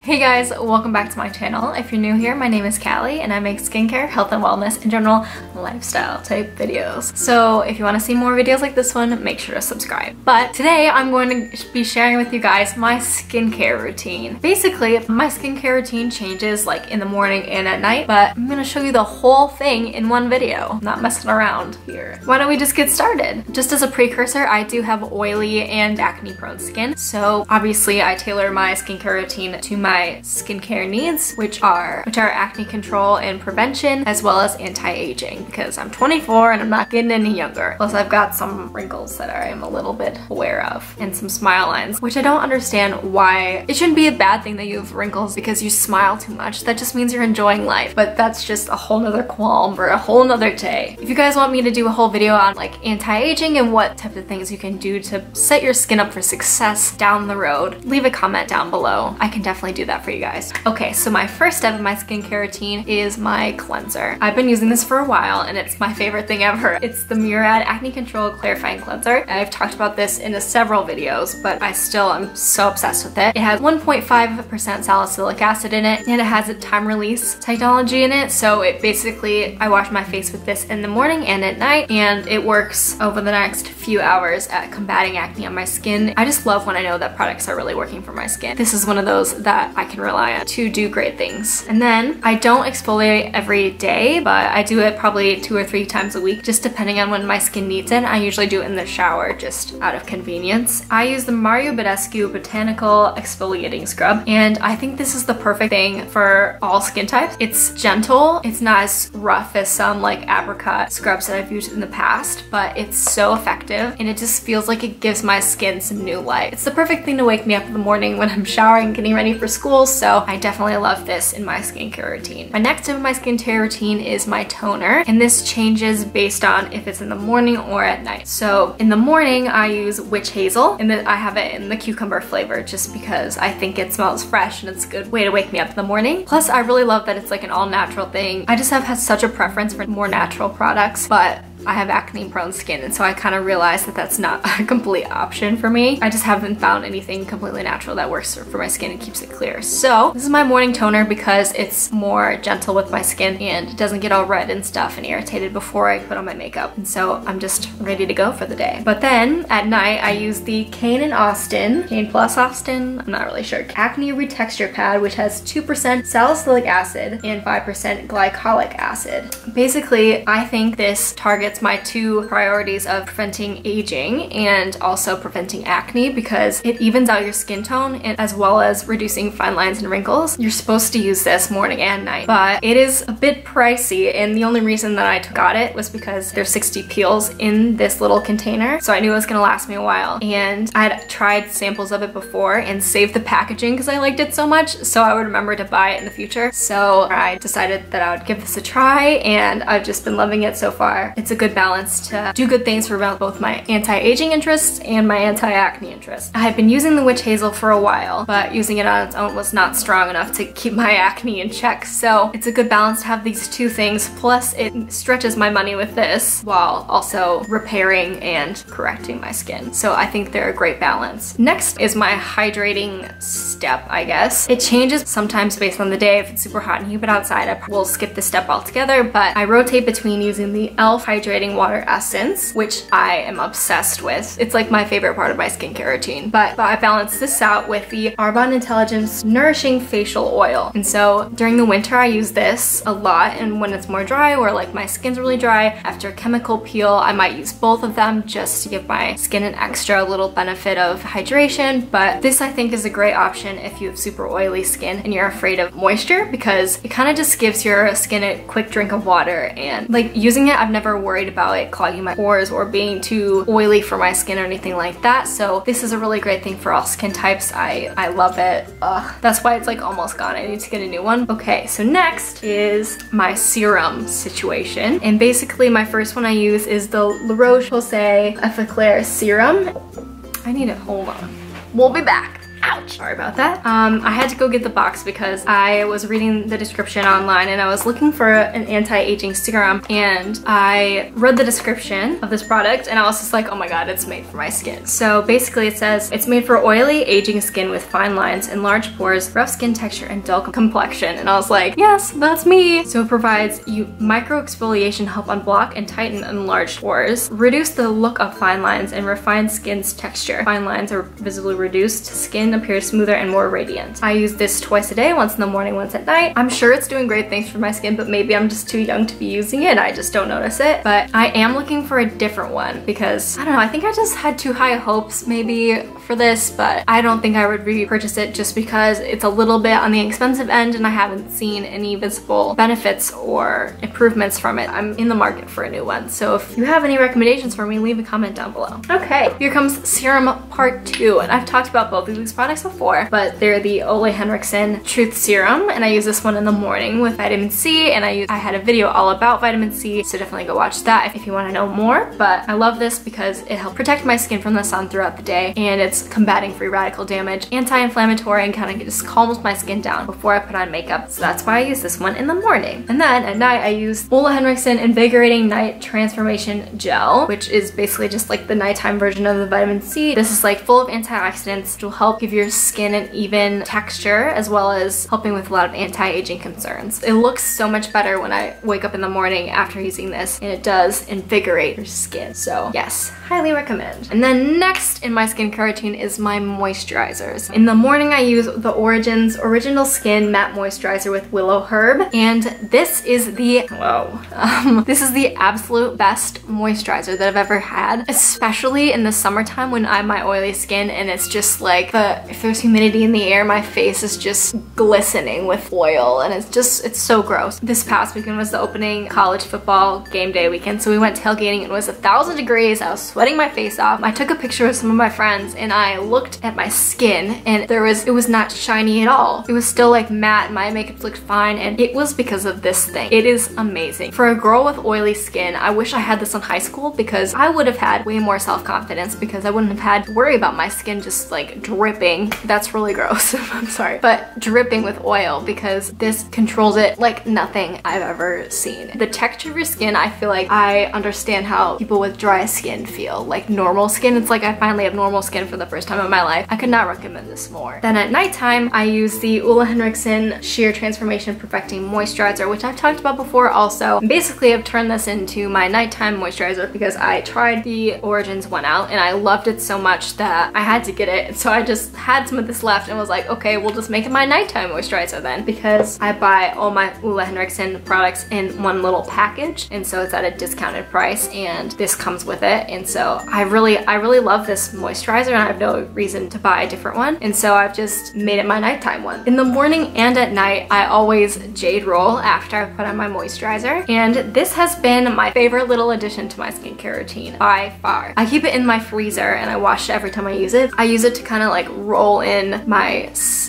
Hey guys, welcome back to my channel. If you're new here, my name is Callie and I make skincare, health and wellness, and general lifestyle type videos. So if you want to see more videos like this one, make sure to subscribe. But today I'm going to be sharing with you guys my skincare routine. Basically, my skincare routine changes like in the morning and at night, but I'm going to show you the whole thing in one video. I'm not messing around here. Why don't we just get started? Just as a precursor, I do have oily and acne prone skin. So obviously I tailor my skincare routine to my skincare needs, which are acne control and prevention, as well as anti-aging, because I'm 24 and I'm not getting any younger. Plus I've got some wrinkles that I am a little bit aware of, and some smile lines, which I don't understand why. It shouldn't be a bad thing that you have wrinkles because you smile too much. That just means you're enjoying life, but that's just a whole nother qualm for a whole nother day. If you guys want me to do a whole video on like anti-aging and what type of things you can do to set your skin up for success down the road, leave a comment down below. I can definitely do that for you guys. Okay, so my first step in my skincare routine is my cleanser. I've been using this for a while and it's my favorite thing ever. It's the Murad Acne Control Clarifying Cleanser. I've talked about this in several videos, but I still am so obsessed with it. It has 1.5% salicylic acid in it, and it has a time release technology in it. So it basically, I wash my face with this in the morning and at night, and it works over the next few hours at combating acne on my skin. I just love when I know that products are really working for my skin. This is one of those that I can rely on to do great things. And then I don't exfoliate every day, but I do it probably 2 or 3 times a week, just depending on when my skin needs it. I usually do it in the shower just out of convenience. I use the Mario Badescu Botanical Exfoliating Scrub, and I think this is the perfect thing for all skin types. It's gentle, it's not as rough as some like apricot scrubs that I've used in the past, but it's so effective and it just feels like it gives my skin some new life. It's the perfect thing to wake me up in the morning when I'm showering, getting ready for school, so I definitely love this in my skincare routine. My next step in my skincare routine is my toner, and this changes based on if it's in the morning or at night. So in the morning I use witch hazel, and then I have it in the cucumber flavor just because I think it smells fresh and it's a good way to wake me up in the morning. Plus I really love that it's like an all natural thing. I just have had such a preference for more natural products, but I have acne prone skin, and so I kind of realized that that's not a complete option for me. I just haven't found anything completely natural that works for my skin and keeps it clear. So this is my morning toner because it's more gentle with my skin and it doesn't get all red and stuff and irritated before I put on my makeup. And so I'm just ready to go for the day. But then at night I use the Kane Plus Austin, I'm not really sure, Acne Retexture Pad, which has 2% salicylic acid and 5% glycolic acid. Basically, I think this targets my 2 priorities of preventing aging and also preventing acne, because it evens out your skin tone and as well as reducing fine lines and wrinkles. You're supposed to use this morning and night, but it is a bit pricey, and the only reason that I got it was because there's 60 peels in this little container, so I knew it was gonna last me a while. And I had tried samples of it before and saved the packaging because I liked it so much, so I would remember to buy it in the future. So I decided that I would give this a try, and I've just been loving it so far. It's a good balance to do good things for both my anti-aging interests and my anti-acne interests. I had been using the witch hazel for a while, but using it on its own was not strong enough to keep my acne in check. So it's a good balance to have these 2 things, plus it stretches my money with this while also repairing and correcting my skin. So I think they're a great balance. Next is my hydrating step, I guess. It changes sometimes based on the day. If it's super hot and humid outside, I will skip this step altogether, but I rotate between using the e.l.f. Hydrating Water Essence, which I am obsessed with. It's like my favorite part of my skincare routine. But I balance this out with the Arbonne Intelligence Nourishing Facial Oil. And so during the winter I use this a lot, and when it's more dry or like my skin's really dry after a chemical peel, I might use both of them just to give my skin an extra little benefit of hydration. But this I think is a great option if you have super oily skin and you're afraid of moisture, because it kind of just gives your skin a quick drink of water. And like using it, I've never worried about it clogging my pores or being too oily for my skin or anything like that. So this is a really great thing for all skin types. I love it. Ugh, that's why it's like almost gone. I need to get a new one. Okay, so next is my serum situation. And basically my first one I use is the La Roche-Posay Effaclar Serum. I need to hold on. We'll be back. Ow! much. Sorry about that. I had to go get the box because I was reading the description online and I was looking for an anti-aging serum, and I read the description of this product and I was just like, oh my god, it's made for my skin. So basically it says it's made for oily, aging skin with fine lines, enlarged pores, rough skin texture, and dull complexion. And I was like, yes, that's me. So it provides you micro exfoliation, help unblock and tighten enlarged pores, reduce the look of fine lines, and refine skin's texture. Fine lines are visibly reduced, skin appears smoother and more radiant. I use this twice a day, once in the morning, once at night. I'm sure it's doing great things for my skin, but maybe I'm just too young to be using it. I just don't notice it. But I am looking for a different one because, I don't know, I think I just had too high hopes maybe for this, but I don't think I would repurchase it just because it's a little bit on the expensive end and I haven't seen any visible benefits or improvements from it. I'm in the market for a new one. So if you have any recommendations for me, leave a comment down below. Okay, here comes serum part 2. And I've talked about both of these products before, but they're the Ole Henriksen Truth Serum, and I use this one in the morning with vitamin C, and I had a video all about vitamin C, so definitely go watch that if you want to know more. But I love this because it helps protect my skin from the sun throughout the day, and it's combating free radical damage, anti-inflammatory, and kind of just calms my skin down before I put on makeup. So that's why I use this one in the morning. And then at night I use Ole Henriksen Invigorating Night Transformation Gel, which is basically just like the nighttime version of the vitamin C. This is like full of antioxidants, which will help give your skin an even texture as well as helping with a lot of anti-aging concerns. It looks so much better when I wake up in the morning after using this, and it does invigorate your skin. So yes, highly recommend. And then next in my skincare routine is my moisturizers. In the morning I use the Origins Original Skin Matte Moisturizer with Willow Herb, and this is the, this is the absolute best moisturizer that I've ever had, especially in the summertime when I have my oily skin and it's just like, if there's humidity in the air, my face is just glistening with oil, and it's so gross. This past weekend was the opening college football game day weekend, so we went tailgating. It was 1,000 degrees. I was sweating my face off. I took a picture with some of my friends and I looked at my skin, and it was not shiny at all. It was still like matte. My makeup looked fine, and it was because of this thing. It is amazing. For a girl with oily skin, I wish I had this in high school because I would have had way more self-confidence, because I wouldn't have had to worry about my skin just like dripping. That's really gross. I'm sorry. But dripping with oil, because this controls it like nothing I've ever seen. The texture of your skin, I feel like I understand how people with dry skin feel. Like normal skin, it's like I finally have normal skin for the first time in my life. I could not recommend this more. Then at nighttime, I use the Ole Henriksen Sheer Transformation Perfecting Moisturizer, which I've talked about before also. Basically, I've turned this into my nighttime moisturizer because I tried the Origins one out and I loved it so much that I had to get it. So I just had some of this left and was like, okay, we'll just make it my nighttime moisturizer then, because I buy all my Ole Henriksen products in one little package, and so it's at a discounted price, and this comes with it. And so I really love this moisturizer, and I have no reason to buy a different one, and so I've just made it my nighttime one. In the morning and at night, I always jade roll after I put on my moisturizer, and this has been my favorite little addition to my skincare routine by far. I keep it in my freezer and I wash it every time I use it. I use it to kind of like roll in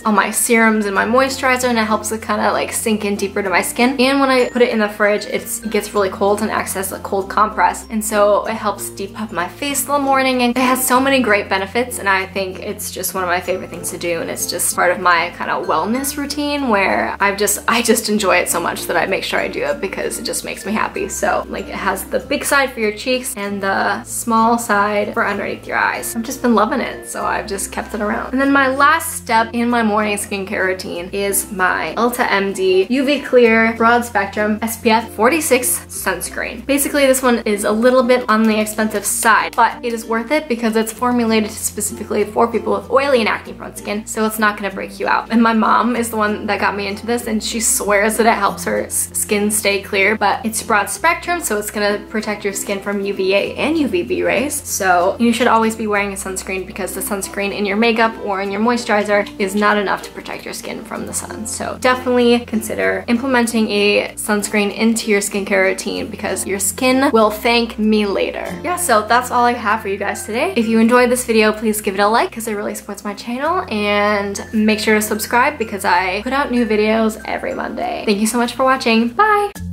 all my serums and my moisturizer, and it helps it kind of like sink in deeper to my skin. And when I put it in the fridge, it gets really cold and acts as a cold compress, and so it helps deep up my face in the morning, and it has so many great benefits, and I think it's just one of my favorite things to do, and it's just part of my kind of wellness routine where I just enjoy it so much that I make sure I do it because it just makes me happy. So like, it has the big side for your cheeks and the small side for underneath your eyes. I've just been loving it, so I've just kept it around. And then my last step in my morning skincare routine is my Ulta MD UV Clear Broad Spectrum SPF 46 sunscreen. Basically, this one is a little bit on the expensive side, but it is worth it because it's formulated specifically for people with oily and acne prone skin, so it's not gonna break you out. And my mom is the one that got me into this, and she swears that it helps her skin stay clear, but it's broad spectrum, so it's gonna protect your skin from UVA and UVB rays. So you should always be wearing a sunscreen, because the sunscreen in your makeup or in your moisturizer is not enough to protect your skin from the sun. So definitely consider implementing a sunscreen into your skincare routine, because your skin will thank me later. Yeah, so that's all I have for you guys today. If you enjoyed this video, please give it a like because it really supports my channel, and make sure to subscribe because I put out new videos every Monday. Thank you so much for watching. Bye!